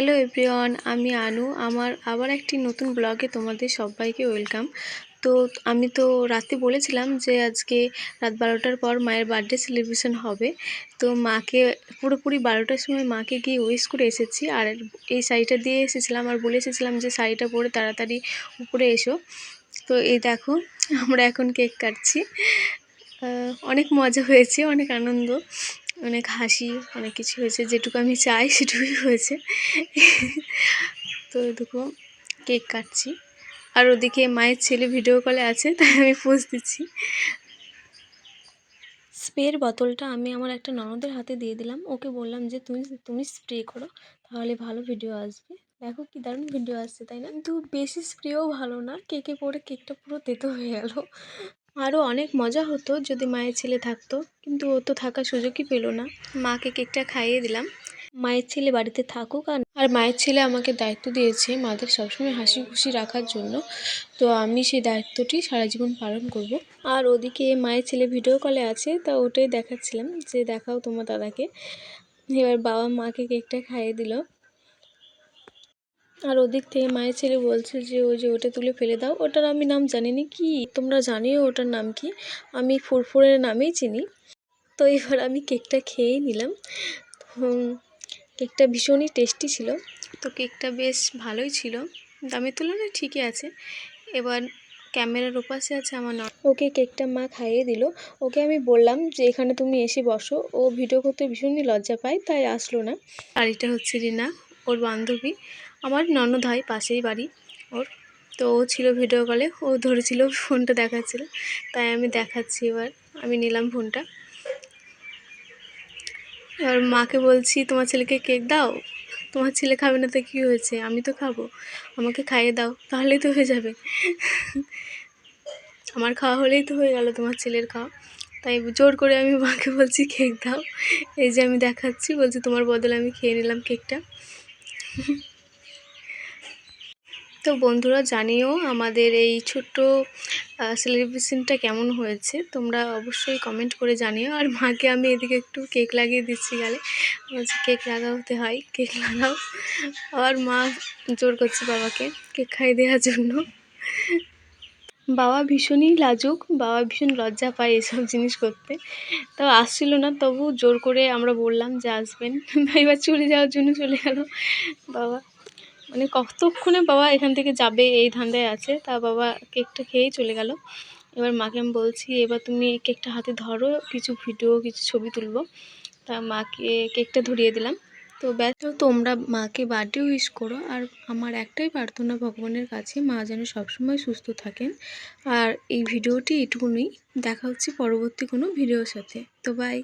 Hello everyone, আমি আনু। আমার আবার একটি নতুন ব্লগে তোমাদের সবাইকে ওয়েলকাম। তো আমি তো রাতে বলেছিলাম যে আজকে রাত 12টার পর মায়ের বার্থডে সেলিব্রেশন হবে। তো মাকে পুরোপুরি 12টার সময় মাকে গিয়ে উইশ করে এসেছি। আর এই শাড়িটা দিয়ে এসেছিলাম আর বলে এসেছিলাম যে শাড়িটা পরে তাড়াতাড়ি উপরে এসো। তো এই দেখো, আমরা এখন কেক কাটছি। অনেক মজা হয়েছে, অনেক আনন্দ, অনেক হাসি, অনেক কিছু হয়েছে। যেটুকু আমি চাই সেটুকুই হয়েছে। তো দেখো কেক কাটছি, আর ওদিকে মায়ের ছেলে ভিডিও কলে আছে, তাই আমি পোজ দিচ্ছি। স্প্রের বোতলটা আমি আমার একটা ননদের হাতে দিয়ে দিলাম। ওকে বললাম যে তুমি স্প্রে করো, তাহলে ভালো ভিডিও আসবে। দেখো কি দারুণ ভিডিও আসছে, তাই না? কিন্তু বেশি স্প্রেও ভালো না, কেকে পরে কেকটা পুরো তেতো হয়ে গেল। আরও অনেক মজা হতো যদি মায়ের ছেলে থাকতো, কিন্তু ও তো থাকার সুযোগই পেল না। মাকে কেকটা খাইয়ে দিলাম। মায়ের ছেলে বাড়িতে থাকুক, আর মায়ের ছেলে আমাকে দায়িত্ব দিয়েছে মাদের সবসময় হাসি খুশি রাখার জন্য। তো আমি সেই দায়িত্বটি সারা জীবন পালন করব। আর ওদিকে মায়ের ছেলে ভিডিও কলে আছে, তা ওটাই দেখাচ্ছিলাম যে দেখাও তোমার দাদাকে। এবার বাবা মাকে কেকটা খাইয়ে দিল। আর ওদিক থেকে মায়ের ছেলে বলছে যে ওটা তুলে ফেলে দাও। ওটার আমি নাম জানিনি, কি তোমরা জানিও ওটার নাম কি? আমি ফুরফুরের নামেই চিনি। তো এবার আমি কেকটা খেয়েই নিলাম। কেকটা ভীষণই টেস্টি ছিল। তো কেকটা বেশ ভালোই ছিল, দামের তুলনায় ঠিকই আছে। এবার ক্যামেরার ওপাশে আছে আমার ওকে কেকটা মা খাইয়ে দিল। ওকে আমি বললাম যে এখানে তুমি এসে বসো। ও ভিডিও করতে ভীষণই লজ্জা পায়, তাই আসলো না। আর এটা হচ্ছে রিনা, ওর বান্ধবী, আমার ননদ হয়, পাশেই বাড়ি ওর। তো ও ছিল ভিডিও কলে, ও ধরেছিল, ফোনটা দেখাচ্ছিল, তাই আমি দেখাচ্ছি। এবার আমি নিলাম ফোনটা। এবার মাকে বলছি তোমার ছেলেকে কেক দাও। তোমার ছেলে খাবে না তো কী হয়েছে, আমি তো খাবো, আমাকে খাইয়ে দাও, তাহলেই তো হয়ে যাবে। আমার খাওয়া হলেই তো হয়ে গেল তোমার ছেলের খাওয়া। তাই জোর করে আমি মাকে বলছি কেক দাও। এই যে আমি দেখাচ্ছি, বলছি তোমার বদলে আমি খেয়ে নিলাম কেকটা। তো বন্ধুরা, জানিও আমাদের এই ছোট্ট সেলিব্রেশনটা কেমন হয়েছে, তোমরা অবশ্যই কমেন্ট করে জানিও। আর মাকে আমি এদিকে একটু কেক লাগিয়ে দিচ্ছি গালে, বলছি কেক লাগাতে হয়, কেক লাগাও। আর মা জোর করছে বাবাকে কেক খাইয়ে দেওয়ার জন্য। বাবা ভীষণই লাজুক, বাবা ভীষণ লজ্জা পায় এসব জিনিস করতে। তো আসছিল না, তবু জোর করে আমরা বললাম যে আসবেন। এবার চলে যাওয়ার জন্য চলে গেল বাবা। মানে কতক্ষণে বাবা এখান থেকে যাবে এই ধান্দায় আছে, তা বাবা কেকটা খেয়েই চলে গেল। এবার মাকে আমি বলছি এবার তুমি কেকটা হাতে ধরো, কিছু ভিডিও কিছু ছবি তুলবো। তা মাকে কেকটা ধরিয়ে দিলাম। তো ব্যাস, তোমরা মাকে বার্থডে উইশ করো। আর আমার একটাই প্রার্থনা ভগবানের কাছে, মা যেন সবসময় সুস্থ থাকেন। আর এই ভিডিওটি এটুকুনই, দেখা হচ্ছে পরবর্তী কোনো ভিডিওর সাথে। তো বাই।